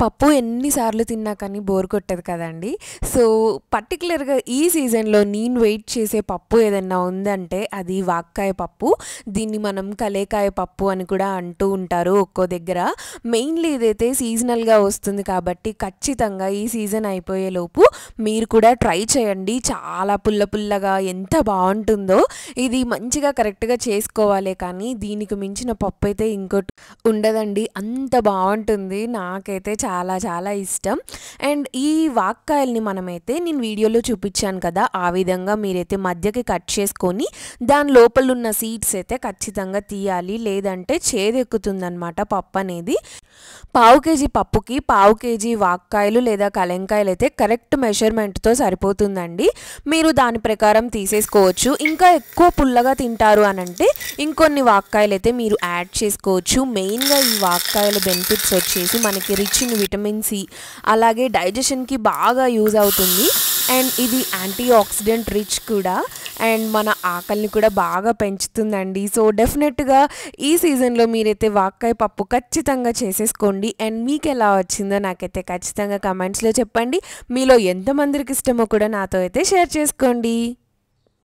పప్పు ఎన్నిసార్లు తిన్నా కానీ బోర్ కొట్టదు కదండీ. సో, పర్టిక్యులర్‌గా ఈ సీజన్‌లో నేను వెయిట్ చేసే పప్పు ఏదన్నా ఉందంటే అది వాక్కాయ పప్పు. దీన్ని మనం కలేకాయ పప్పు అని కూడా అంటూ ఉంటారు ఒక్కో దగ్గర. మెయిన్‌లీ ఇదైతే సీజనల్‌గా వస్తుంది కాబట్టి ఖచ్చితంగా ఈ సీజన్ అయిపోయేలోపు మీరు కూడా ట్రై చేయండి. చాలా పుల్ల పుల్లగా ఎంత బావుంటుందో. ఇది మంచిగా కరెక్ట్‌గా చేసుకోవాలే కానీ దీనికి మించిన పప్పు అయితే ఇంకోటి ఉండదండి. అంత బావుంటుంది. నాకైతే చాలా చాలా ఇష్టం. అండ్ ఈ వాక్కాయల్ని మనమైతే నేను వీడియోలో చూపించాను కదా! ఆ విధంగా మీరైతే మధ్యకి కట్ చేసుకొని దాని లోపలున్న సీడ్స్ అయితే ఖచ్చితంగా తీయాలి. లేదంటే చేదెక్కుతుందనమాట పప్పనేది. పావు కేజీ పప్పుకి పావు కేజీ వాక్కాయలు లేదా కలంకాయలు అయితే కరెక్ట్ మెజర్‌మెంట్‌తో సరిపోతుందండి. మీరు దాని ప్రకారం తీసేసుకోవచ్చు. ఇంకా ఎక్కువ పుల్లగా తింటారు అనంటే ఇంకొన్ని వాక్కాయలైతే మీరు యాడ్ చేసుకోవచ్చు. మెయిన్‌గా ఈ వాక్కాయల బెనిఫిట్స్ వచ్చేసి మనకి రిచ్ ఇన్ విటమిన్ సి, అలాగే డైజెషన్‌కి బాగా యూజ్ అవుతుంది. అండ్ ఇది యాంటీ ఆక్సిడెంట్ రిచ్ కూడా. అండ్ మన ఆకలిని కూడా బాగా పెంచుతుందండి. సో, డెఫినెట్‌గా ఈ సీజన్‌లో మీరైతే వాక్కాయ పప్పు ఖచ్చితంగా చేసేసుకోండి. అండ్ మీకెలా వచ్చిందో నాకైతే ఖచ్చితంగా కమెంట్స్‌లో చెప్పండి. మీలో ఎంతమందికి ఇష్టమో కూడా నాతో అయితే షేర్ చేసుకోండి.